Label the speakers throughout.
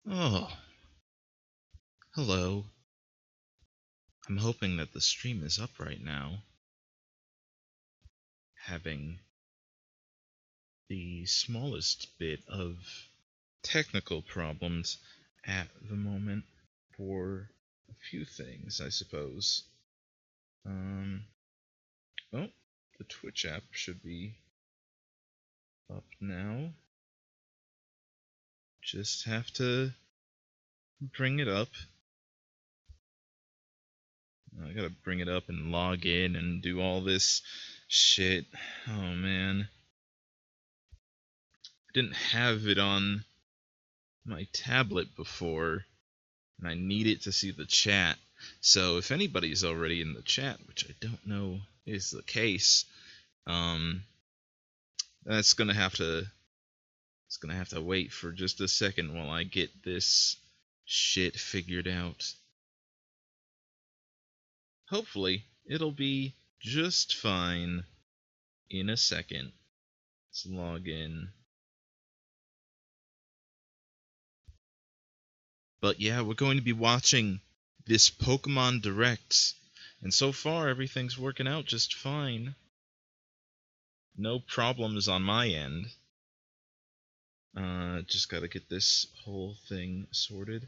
Speaker 1: Oh, hello. I'm hoping that the stream is up right now. Having the smallest bit of technical problems at the moment for a few things, I suppose. Oh, the Twitch app should be up now. Just have to bring it up. I gotta bring it up and log in and do all this shit. Oh man. Didn't have it on my tablet before, and I need it to see the chat. So if anybody's already in the chat, which I don't know is the case, that's gonna have to wait for just a second while I get this shit figured out. Hopefully, it'll be just fine in a second. Let's log in. But yeah, we're going to be watching this Pokemon Direct, and so far everything's working out just fine. No problems on my end. Just gotta get this whole thing sorted.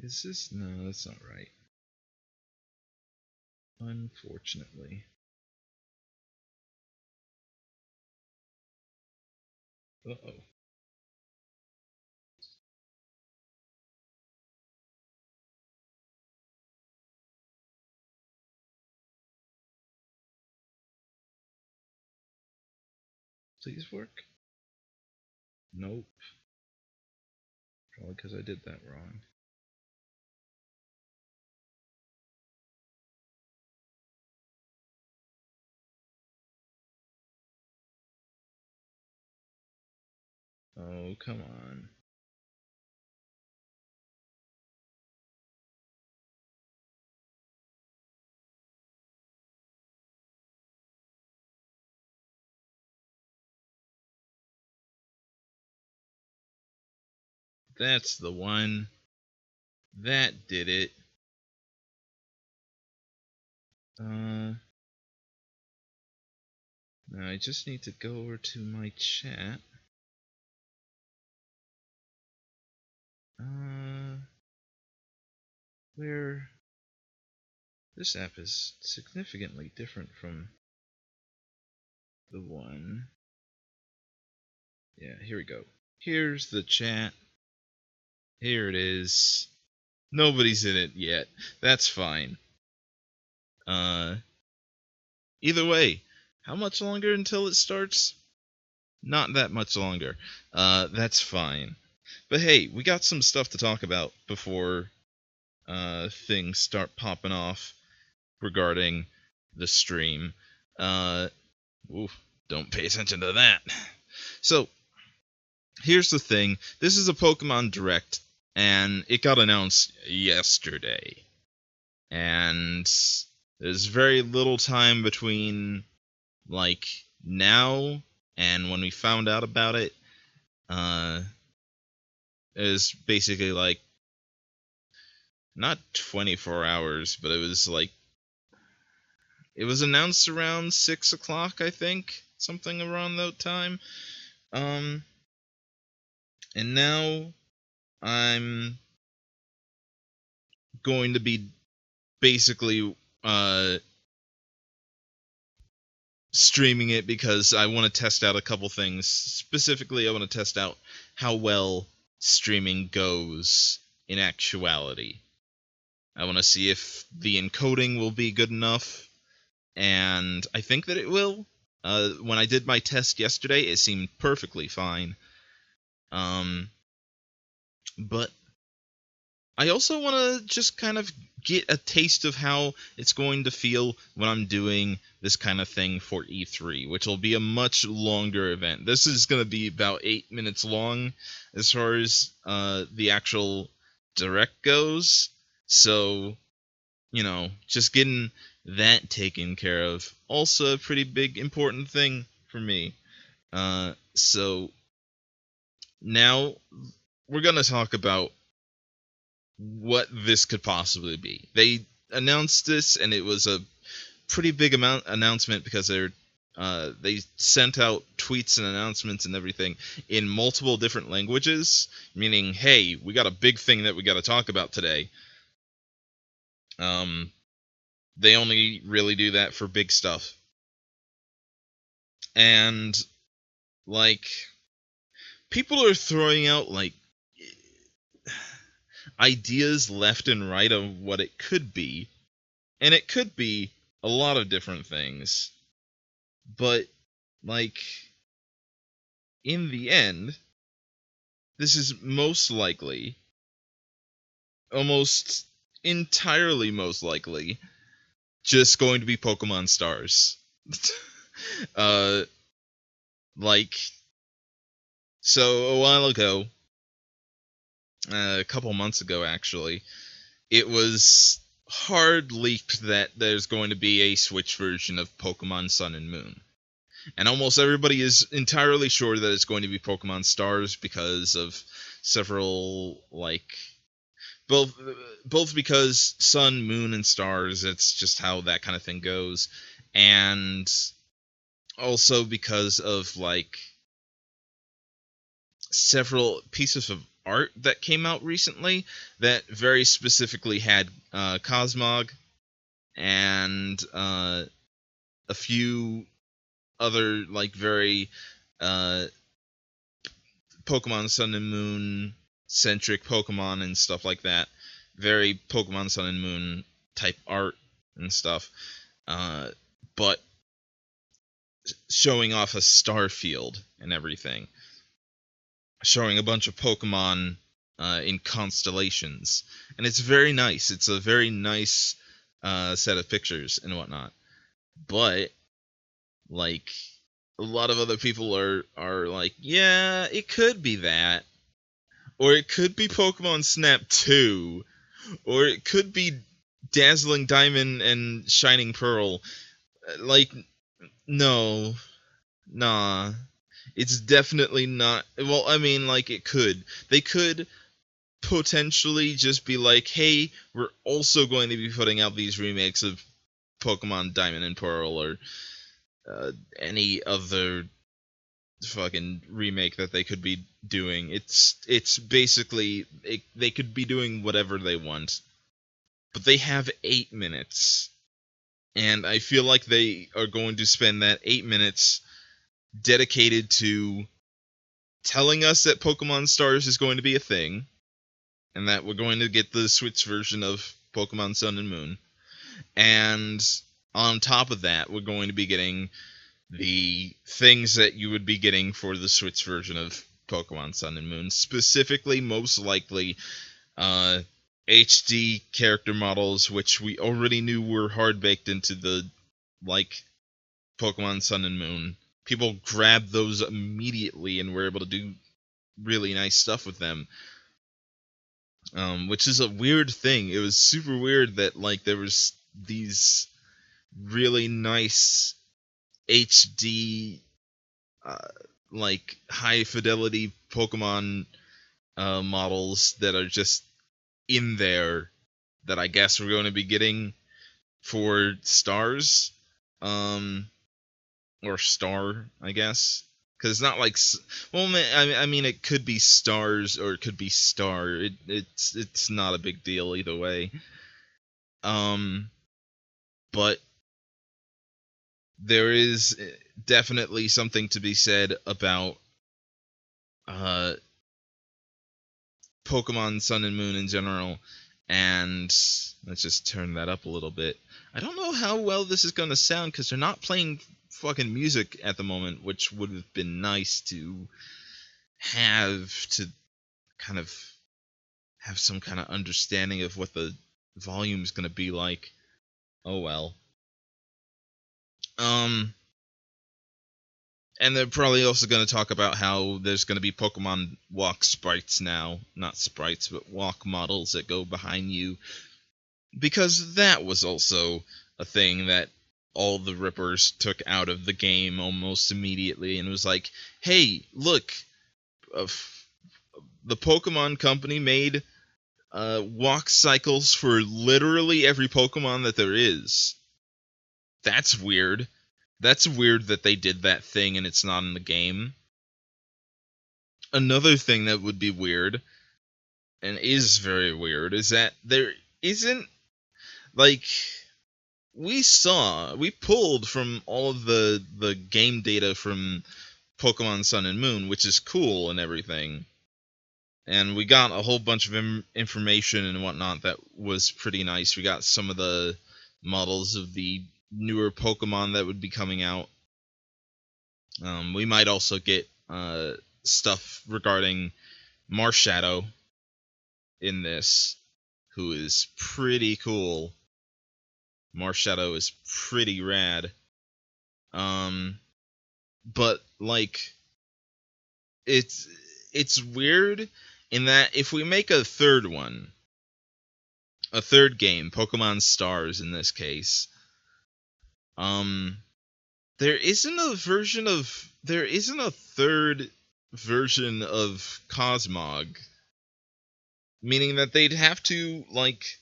Speaker 1: Is this? No, that's not right. Unfortunately. Uh-oh. Please work? Nope. Probably because I did that wrong. Oh, come on. That's the one. That did it. Now I just need to go over to my chat. Where this app is significantly different from the one. Yeah, here we go. Here's the chat. Here it is. Nobody's in it yet. That's fine. Either way, how much longer until it starts? Not that much longer. That's fine. But hey, we got some stuff to talk about before things start popping off regarding the stream. Don't pay attention to that. So, here's the thing. This is a Pokemon Direct, and it got announced yesterday. And there's very little time between, like, now and when we found out about it. It was basically, like, not 24 hours, but it was, like, it was announced around 6 o'clock, I think. Something around that time. And now I'm going to be basically streaming it because I want to test out a couple things. Specifically, I want to test out how well streaming goes in actuality. I want to see if the encoding will be good enough, and I think that it will. When I did my test yesterday, it seemed perfectly fine. But I also want to just kind of get a taste of how it's going to feel when I'm doing this kind of thing for E3, which will be a much longer event. This is going to be about 8 minutes long as far as the actual direct goes. So, just getting that taken care of. Also a pretty big, important thing for me. So, now we're going to talk about what this could possibly be. They announced this, and it was a pretty big announcement because they sent out tweets and announcements and everything in multiple different languages, meaning, hey, we got a big thing that we got to talk about today. They only really do that for big stuff. And, like, people are throwing out, like, ideas left and right of what it could be. And it could be a lot of different things. But, like, in the end, this is most likely, almost entirely most likely, just going to be Pokemon Stars. So a while ago, a couple months ago actually, it was hard leaked that there's going to be a Switch version of Pokemon Sun and Moon. And almost everybody is entirely sure that it's going to be Pokemon Stars because of several, both because Sun, Moon, and Stars, it's just how that kind of thing goes. And also because of, several pieces of art that came out recently that very specifically had Cosmog and a few other very Pokemon Sun and Moon centric Pokemon and stuff like that. Very Pokemon Sun and Moon type art and stuff. But showing off a star field and everything. Showing a bunch of Pokemon in constellations. And it's very nice. It's a very nice set of pictures and whatnot. But, a lot of other people are like, yeah, it could be that. Or it could be Pokemon Snap 2. Or it could be Dazzling Diamond and Shining Pearl. No. Nah. It's definitely not. Well, I mean, it could. They could potentially just be like, hey, we're also going to be putting out these remakes of Pokemon Diamond and Pearl or any other fucking remake that they could be doing. It's basically they could be doing whatever they want, but they have 8 minutes, and I feel like they are going to spend that 8 minutes dedicated to telling us that Pokemon Stars is going to be a thing, and that we're going to get the Switch version of Pokemon Sun and Moon, and on top of that, we're going to be getting the things that you would be getting for the Switch version of Pokemon Sun and Moon. Specifically, most likely, HD character models, which we already knew were hard-baked into the, Pokemon Sun and Moon. People grabbed those immediately and were able to do really nice stuff with them. Which is a weird thing. It was super weird that, there was these really nice HD, high fidelity Pokemon models that are just in there that I guess we're going to be getting for Stars, or Star, I guess, because it's not I mean, it could be Stars or it could be Star. It's not a big deal either way. But there is definitely something to be said about Pokemon Sun and Moon in general, and let's just turn that up a little bit. I don't know how well this is going to sound because they're not playing fucking music at the moment, which would have been nice to have to kind of have some kind of understanding of what the volume's gonna be like. Oh well. And they're probably also going to talk about how there's going to be Pokemon walk sprites now. Not sprites, but walk models that go behind you. Because that was also a thing that all the Rippers took out of the game almost immediately. And was like, hey, look, the Pokemon Company made walk cycles for literally every Pokemon that there is. That's weird. That's weird that they did that thing and it's not in the game. Another thing that would be weird, and is very weird, is that there isn't, like, we pulled from all of the game data from Pokemon Sun and Moon, which is cool and everything. And we got a whole bunch of information and whatnot that was pretty nice. We got some of the models of the newer Pokemon that would be coming out. We might also get stuff regarding Marshadow in this, who is pretty cool. Marshadow is pretty rad. But like, it's weird in that if we make a third one, a third game, Pokemon Stars in this case, there isn't a third version of Cosmog, meaning that they'd have to, like,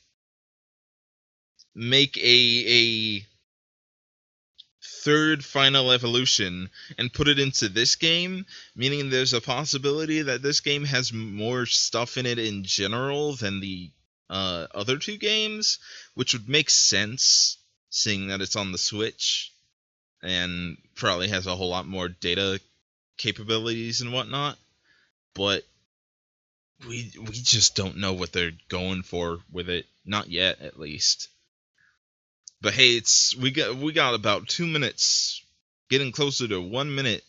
Speaker 1: make a third final evolution and put it into this game, meaning there's a possibility that this game has more stuff in it in general than the other two games, which would make sense, seeing that it's on the Switch and probably has a whole lot more data capabilities and whatnot. But we just don't know what they're going for with it, not yet at least. But hey, we got about 2 minutes, getting closer to 1 minute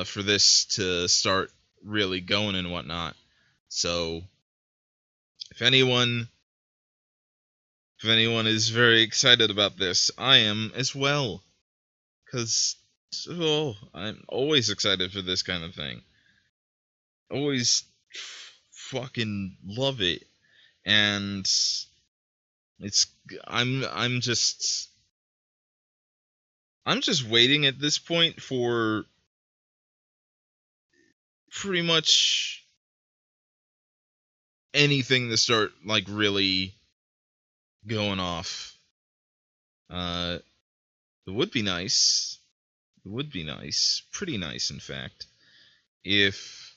Speaker 1: for this to start really going and whatnot. So if anyone is very excited about this, I am as well. Because, I'm always excited for this kind of thing. Always fucking love it. And I'm just waiting at this point for pretty much anything to start, like, really going off. It would be nice. It would be nice. Pretty nice, in fact, if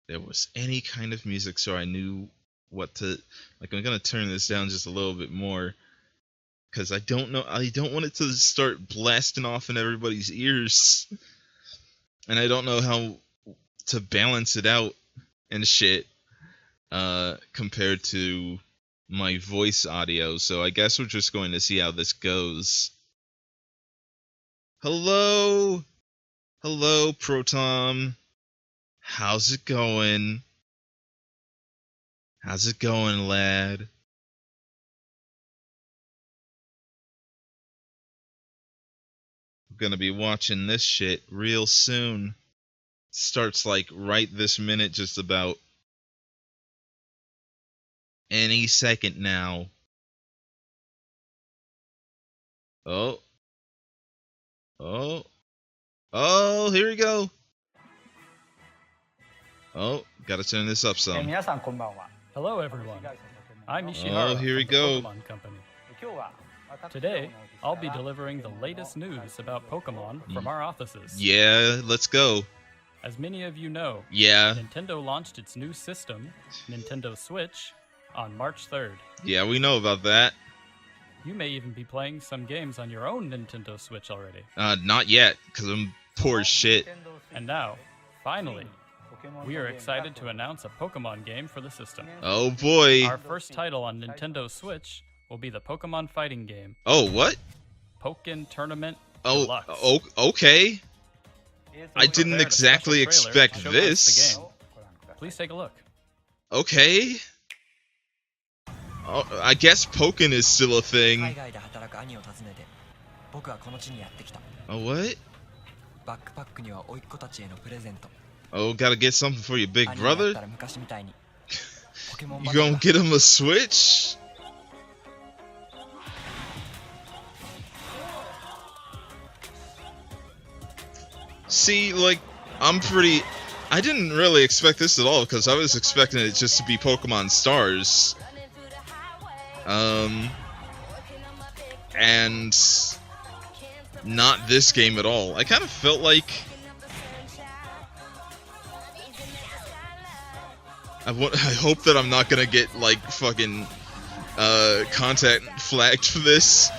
Speaker 1: there was any kind of music so I knew what to... Like, I'm gonna turn this down just a little bit more, because I don't want it to start blasting off in everybody's ears. And I don't know how to balance it out and shit, compared to my voice audio, so I guess we're just going to see how this goes. Hello, Protom. How's it going? How's it going, lad? I'm gonna be watching this shit real soon. Starts, like, right this minute, just about. Any second now. Oh, here we go. Oh, gotta turn this up some.
Speaker 2: Hello everyone, I'm Ishihara
Speaker 1: here we
Speaker 2: from the
Speaker 1: go.
Speaker 2: Pokemon Company. Today, I'll be delivering the latest news about Pokemon from our offices.
Speaker 1: Yeah, let's go.
Speaker 2: As many of you know,
Speaker 1: Yeah.
Speaker 2: Nintendo launched its new system, Nintendo Switch, on March 3rd.
Speaker 1: Yeah, we know about that.
Speaker 2: You may even be playing some games on your own Nintendo Switch already.
Speaker 1: Not yet, because I'm poor as shit.
Speaker 2: And now, finally, we are excited to announce a Pokemon game for the system.
Speaker 1: Oh boy.
Speaker 2: Our first title on Nintendo Switch will be the Pokemon fighting game,
Speaker 1: Oh, what?
Speaker 2: Pokken Tournament
Speaker 1: Oh,
Speaker 2: Deluxe.
Speaker 1: Okay. I didn't
Speaker 2: Prepared a
Speaker 1: exactly
Speaker 2: special trailer
Speaker 1: expect
Speaker 2: to showcase
Speaker 1: this.
Speaker 2: the game. Please take a look.
Speaker 1: Okay. Oh, I guess Pokken is still a thing.
Speaker 3: 海外で働く兄を訪ねて僕はこの地にやってきた
Speaker 1: Oh, what?
Speaker 3: バックパックには甥っ子たちへのプレゼント
Speaker 1: Oh, gotta get something for your big
Speaker 3: 兄にやっ
Speaker 1: brother?
Speaker 3: たら昔みたいにポケモン
Speaker 1: You
Speaker 3: バトル
Speaker 1: gonna
Speaker 3: だ
Speaker 1: get him a Switch? See, like, I didn't really expect this at all, because I was expecting it just to be Pokemon Stars. And not this game at all. I kind of felt like I hope that I'm not gonna get, like, fucking content flagged for this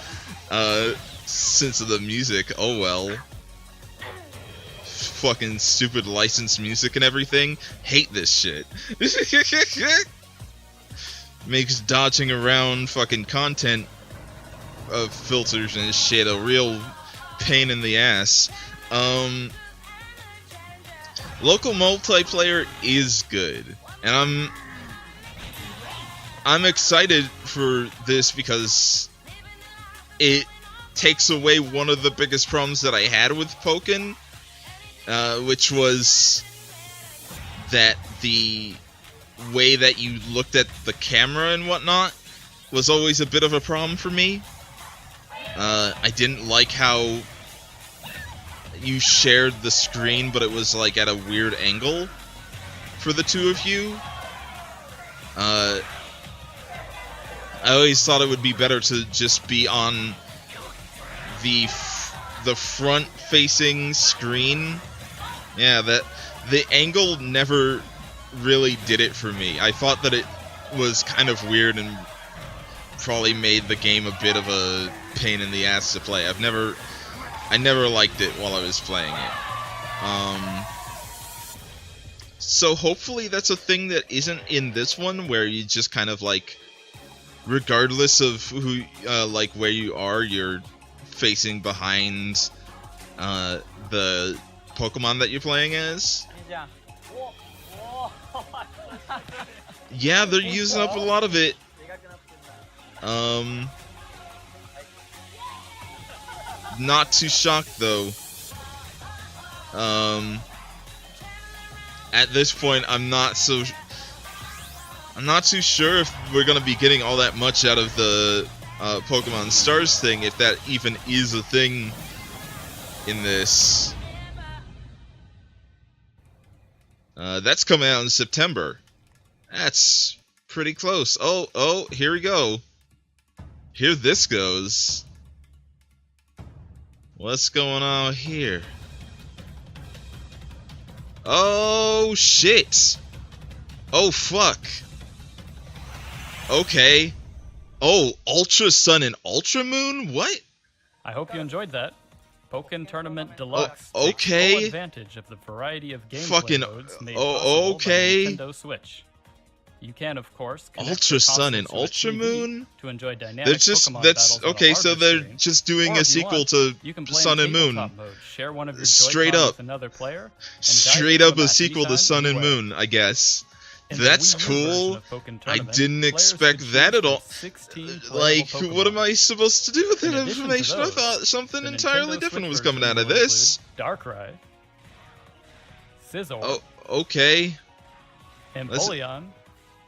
Speaker 1: since of the music. Oh well. Fucking stupid licensed music and everything. Hate this shit. Makes dodging around fucking content filters and shit a real pain in the ass. Local multiplayer is good, and I'm excited for this because it takes away one of the biggest problems that I had with Pokken, which was that the way that you looked at the camera and whatnot was always a bit of a problem for me. I didn't like how you shared the screen, but it was like at a weird angle for the two of you. I always thought it would be better to just be on the front-facing screen. Yeah, that the angle never really did it for me. I thought that it was kind of weird and probably made the game a bit of a pain in the ass to play. I never liked it while I was playing it. So hopefully that's a thing that isn't in this one, where you just kind of like, regardless of who, like where you are, you're facing behind the Pokemon that you're playing as. Yeah, they're using up a lot of it. Not too shocked though. At this point, I'm not too sure if we're gonna be getting all that much out of the Pokemon Stars thing, if that even is a thing in this. That's coming out in September. That's pretty close. Oh, here we go. Here this goes. What's going on here? Oh, shit. Oh, fuck. Okay. Oh, Ultra Sun and Ultra Moon? What?
Speaker 2: I hope you enjoyed that. Pokken Tournament Deluxe
Speaker 1: Oh, okay.
Speaker 2: takes full advantage of the variety of gameplay
Speaker 1: Fucking-
Speaker 2: modes made
Speaker 1: oh,
Speaker 2: possible
Speaker 1: okay.
Speaker 2: by Nintendo Switch. You can, of course, connect
Speaker 1: Ultra
Speaker 2: your
Speaker 1: Sun and
Speaker 2: console to a
Speaker 1: Ultra
Speaker 2: TV
Speaker 1: Moon?
Speaker 2: to enjoy dynamic
Speaker 1: They're just,
Speaker 2: Pokemon
Speaker 1: that's,
Speaker 2: battles on a
Speaker 1: okay, so
Speaker 2: larger
Speaker 1: they're
Speaker 2: screen.
Speaker 1: just doing
Speaker 2: Or
Speaker 1: a
Speaker 2: if you
Speaker 1: sequel
Speaker 2: want,
Speaker 1: to
Speaker 2: you can play
Speaker 1: Sun
Speaker 2: in
Speaker 1: and Moon.
Speaker 2: tabletop mode, share one of your
Speaker 1: Straight
Speaker 2: Joy-Con
Speaker 1: up.
Speaker 2: with another player, and dive
Speaker 1: Straight
Speaker 2: into
Speaker 1: up
Speaker 2: the
Speaker 1: a
Speaker 2: match
Speaker 1: sequel to
Speaker 2: anytime,
Speaker 1: Sun and
Speaker 2: anywhere.
Speaker 1: Moon, I guess.
Speaker 2: In the
Speaker 1: That's
Speaker 2: Wii U version
Speaker 1: cool.
Speaker 2: of Pokken
Speaker 1: I
Speaker 2: Tournament,
Speaker 1: didn't
Speaker 2: players
Speaker 1: expect
Speaker 2: could
Speaker 1: that
Speaker 2: choose
Speaker 1: at all.
Speaker 2: from 16 playable
Speaker 1: Like,
Speaker 2: Pokemon.
Speaker 1: what am I supposed to do with
Speaker 2: In
Speaker 1: that
Speaker 2: addition to
Speaker 1: information? I
Speaker 2: those,
Speaker 1: thought something
Speaker 2: the
Speaker 1: entirely
Speaker 2: Nintendo
Speaker 1: different
Speaker 2: Switch
Speaker 1: was coming
Speaker 2: version
Speaker 1: out of
Speaker 2: will
Speaker 1: this.
Speaker 2: include Darkrai, Scizor,
Speaker 1: Oh, okay.
Speaker 2: Empoleon,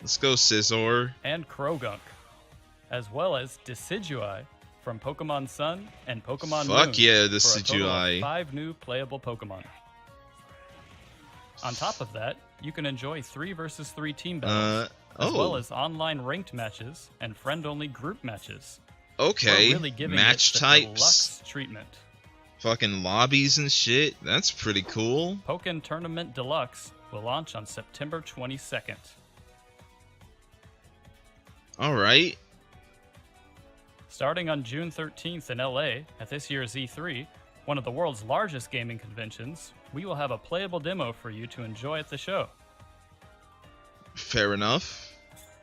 Speaker 1: Let's go, Scizor.
Speaker 2: and Krogunk, as well as Decidueye from Pokemon Sun and Pokemon Moon.
Speaker 1: Fuck yeah,
Speaker 2: for a total of
Speaker 1: Decidueye.
Speaker 2: 5 new playable Pokemon. On top of that, you can enjoy 3 versus 3 team battles, as well
Speaker 1: Oh,
Speaker 2: as online ranked matches and friend-only group matches.
Speaker 1: okay.
Speaker 2: We're really giving
Speaker 1: Match
Speaker 2: it the
Speaker 1: types.
Speaker 2: deluxe treatment.
Speaker 1: Fucking lobbies and shit. That's pretty cool.
Speaker 2: Pokken Tournament Deluxe will launch on September 22nd.
Speaker 1: Alright.
Speaker 2: Starting on June 13th in LA at this year's E3, one of the world's largest gaming conventions, we will have a playable demo for you to enjoy at the show.
Speaker 1: Fair enough.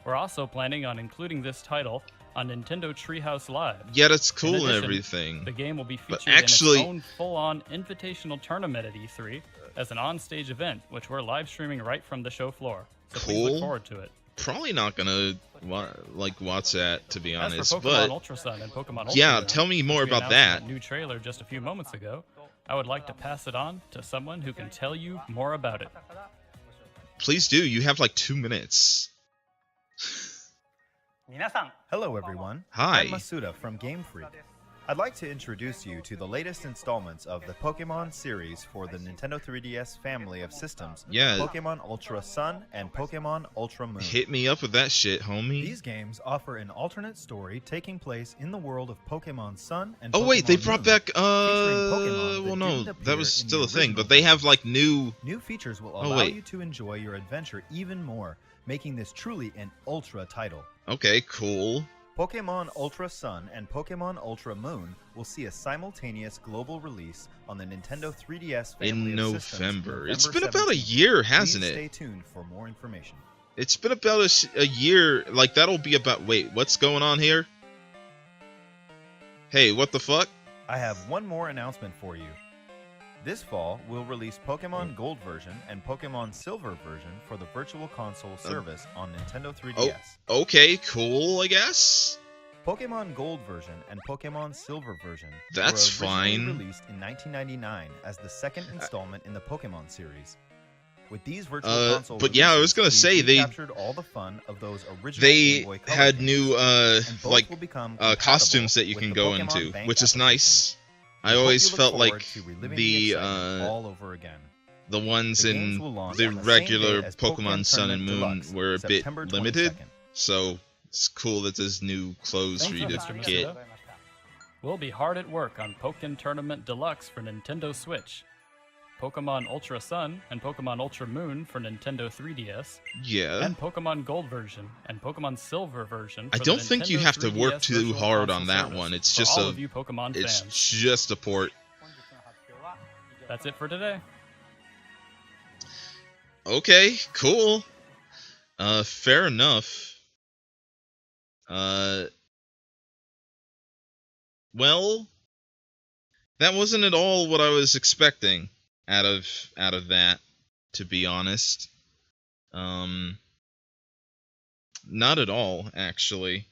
Speaker 2: We're also planning on including this title on Nintendo Treehouse Live.
Speaker 1: Yeah, that's cool and
Speaker 2: addition,
Speaker 1: everything.
Speaker 2: The game will be
Speaker 1: But
Speaker 2: featured
Speaker 1: actually-
Speaker 2: in its own full-on invitational tournament at E3 as an on-stage event, which we're live streaming right from the show floor. So please
Speaker 1: Cool.
Speaker 2: look forward to it.
Speaker 1: probably not gonna watch that, to be
Speaker 2: As
Speaker 1: honest.
Speaker 2: for Pokemon
Speaker 1: But
Speaker 2: Ultra Sun and Pokemon Ultra
Speaker 1: yeah,
Speaker 2: Moon,
Speaker 1: tell me more
Speaker 2: which we
Speaker 1: about
Speaker 2: announced in
Speaker 1: that.
Speaker 2: new trailer just a few moments ago, I would like to pass it on to someone who can tell you more about it.
Speaker 1: Please do. You have like 2 minutes.
Speaker 4: Hello everyone,
Speaker 1: Hi.
Speaker 4: I'm Masuda from Game Freak. I'd like to introduce you to the latest installments of the Pokemon series for the Nintendo 3DS family of systems,
Speaker 1: Yeah.
Speaker 4: Pokemon Ultra Sun and Pokemon Ultra Moon.
Speaker 1: Hit me up with that shit, homie.
Speaker 4: These games offer an alternate story taking place in the world of Pokemon Sun and
Speaker 1: Oh wait, they
Speaker 4: Pokemon
Speaker 1: brought
Speaker 4: Moon,
Speaker 1: back
Speaker 4: Pokemon that
Speaker 1: well no,
Speaker 4: didn't appear
Speaker 1: that was
Speaker 4: in the
Speaker 1: still a thing,
Speaker 4: original
Speaker 1: but they have
Speaker 4: version.
Speaker 1: like new.
Speaker 4: New features will
Speaker 1: Oh,
Speaker 4: allow
Speaker 1: wait.
Speaker 4: you to enjoy your adventure even more, making this truly an Ultra title.
Speaker 1: Okay, cool.
Speaker 4: Pokemon Ultra Sun and Pokemon Ultra Moon will see a simultaneous global release on the Nintendo 3DS family
Speaker 1: In
Speaker 4: of systems
Speaker 1: November. It's
Speaker 4: November
Speaker 1: been about a
Speaker 4: 17th.
Speaker 1: year, hasn't
Speaker 4: Please
Speaker 1: it?
Speaker 4: Stay tuned for more information.
Speaker 1: It's been about a year. Like that'll be about. Wait, what's going on here? Hey, what the fuck?
Speaker 4: I have one more announcement for you. This fall, we'll release Pokemon Gold version and Pokemon Silver version for the Virtual Console service on Nintendo 3DS.
Speaker 1: Okay, cool, I guess.
Speaker 4: Pokemon Gold version and Pokemon Silver version
Speaker 1: That's
Speaker 4: were originally
Speaker 1: fine.
Speaker 4: released in 1999 as the second installment in the Pokemon series. With these virtual console
Speaker 1: but yeah, I was gonna
Speaker 4: releases,
Speaker 1: say
Speaker 4: we've
Speaker 1: they
Speaker 4: captured all the fun of those original
Speaker 1: they
Speaker 4: Game Boy Color
Speaker 1: had
Speaker 4: games,
Speaker 1: new
Speaker 4: and both
Speaker 1: like
Speaker 4: will become compatible
Speaker 1: costumes that you
Speaker 4: with
Speaker 1: can
Speaker 4: the
Speaker 1: go
Speaker 4: Pokemon
Speaker 1: into,
Speaker 4: Bank
Speaker 1: which is
Speaker 4: application.
Speaker 1: nice.
Speaker 4: We
Speaker 1: I
Speaker 4: hope
Speaker 1: always
Speaker 4: you look
Speaker 1: felt
Speaker 4: forward
Speaker 1: like
Speaker 4: to reliving
Speaker 1: the
Speaker 4: excitement all over again.
Speaker 1: the ones
Speaker 4: The games
Speaker 1: in
Speaker 4: will launch
Speaker 1: the
Speaker 4: on the same
Speaker 1: regular
Speaker 4: day as
Speaker 1: Pokemon Sun and Moon
Speaker 4: Tournament Deluxe,
Speaker 1: were a bit
Speaker 4: September
Speaker 1: limited,
Speaker 4: 22nd.
Speaker 1: so it's cool that there's new clothes
Speaker 2: Thank
Speaker 1: for you
Speaker 2: you,
Speaker 1: to
Speaker 2: Mr.
Speaker 1: get.
Speaker 2: Masuda. We'll be hard at work on Pokken Tournament Deluxe for Nintendo Switch, Pokemon Ultra Sun and Pokemon Ultra Moon for Nintendo 3DS,
Speaker 1: Yeah.
Speaker 2: and Pokemon Gold version and Pokemon Silver version.
Speaker 1: I
Speaker 2: for
Speaker 1: don't
Speaker 2: the
Speaker 1: think you
Speaker 2: Nintendo
Speaker 1: have to work
Speaker 2: 3DS
Speaker 1: too
Speaker 2: Virtual
Speaker 1: hard
Speaker 2: Console
Speaker 1: on that
Speaker 2: service
Speaker 1: one. It's
Speaker 2: for
Speaker 1: just
Speaker 2: all
Speaker 1: a
Speaker 2: of you Pokemon
Speaker 1: it's
Speaker 2: fans.
Speaker 1: just a port.
Speaker 2: That's it for today.
Speaker 1: Okay, cool. Fair enough. Well, that wasn't at all what I was expecting out of that, to be honest. Not at all, actually.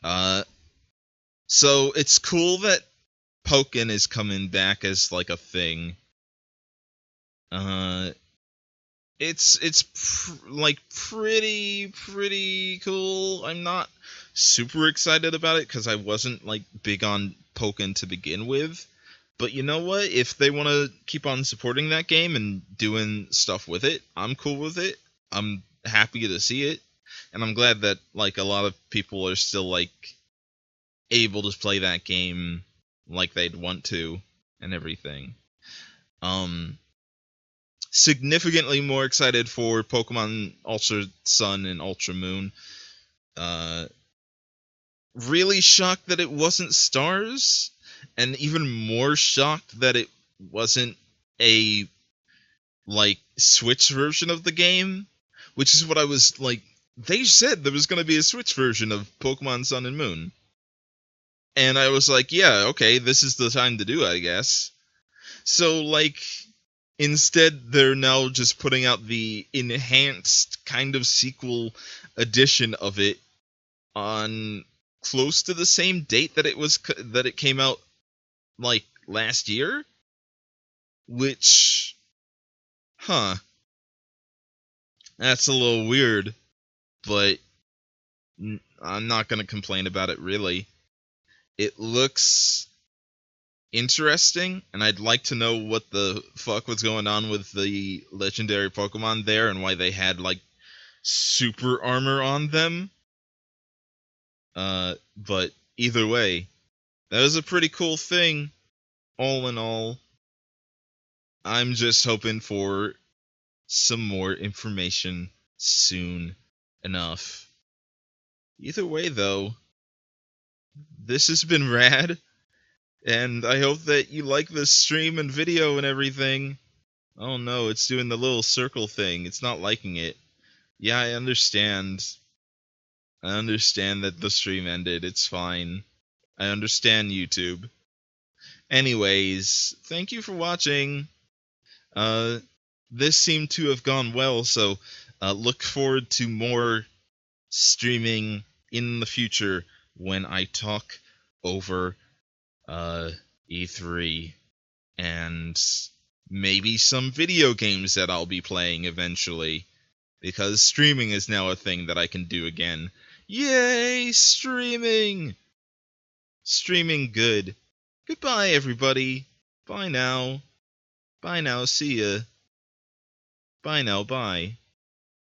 Speaker 1: So it's cool that Pokken is coming back as like a thing. It's pretty cool. I'm not super excited about it because I wasn't like big on Pokken to begin with. But you know what? If they want to keep on supporting that game and doing stuff with it, I'm cool with it. I'm happy to see it, and I'm glad that like a lot of people are still like able to play that game like they'd want to and everything. Significantly more excited for Pokemon Ultra Sun and Ultra Moon. Really shocked that it wasn't Stars, and even more shocked that it wasn't a like Switch version of the game, which is what I was like. They said there was going to be a Switch version of Pokemon Sun and Moon, and I was like, yeah, okay, this is the time to do it, I guess. So like, instead they're now just putting out the enhanced kind of sequel edition of it on close to the same date that it came out like last year, which that's a little weird, but I'm not going to complain about it really. It looks interesting, and I'd like to know what the fuck was going on with the legendary Pokemon there and why they had like super armor on them. But either way, that was a pretty cool thing, all in all. I'm just hoping for some more information soon enough. Either way, though, this has been rad, and I hope that you like this stream and video and everything. Oh no, it's doing the little circle thing. It's not liking it. Yeah, I understand. I understand that the stream ended. It's fine. I understand, YouTube. Anyways, thank you for watching. This seemed to have gone well, so look forward to more streaming in the future when I talk over E3 and maybe some video games that I'll be playing eventually, because streaming is now a thing that I can do again. Yay, streaming! Streaming good. Goodbye, everybody. Bye now. Bye now, see ya. Bye now, bye.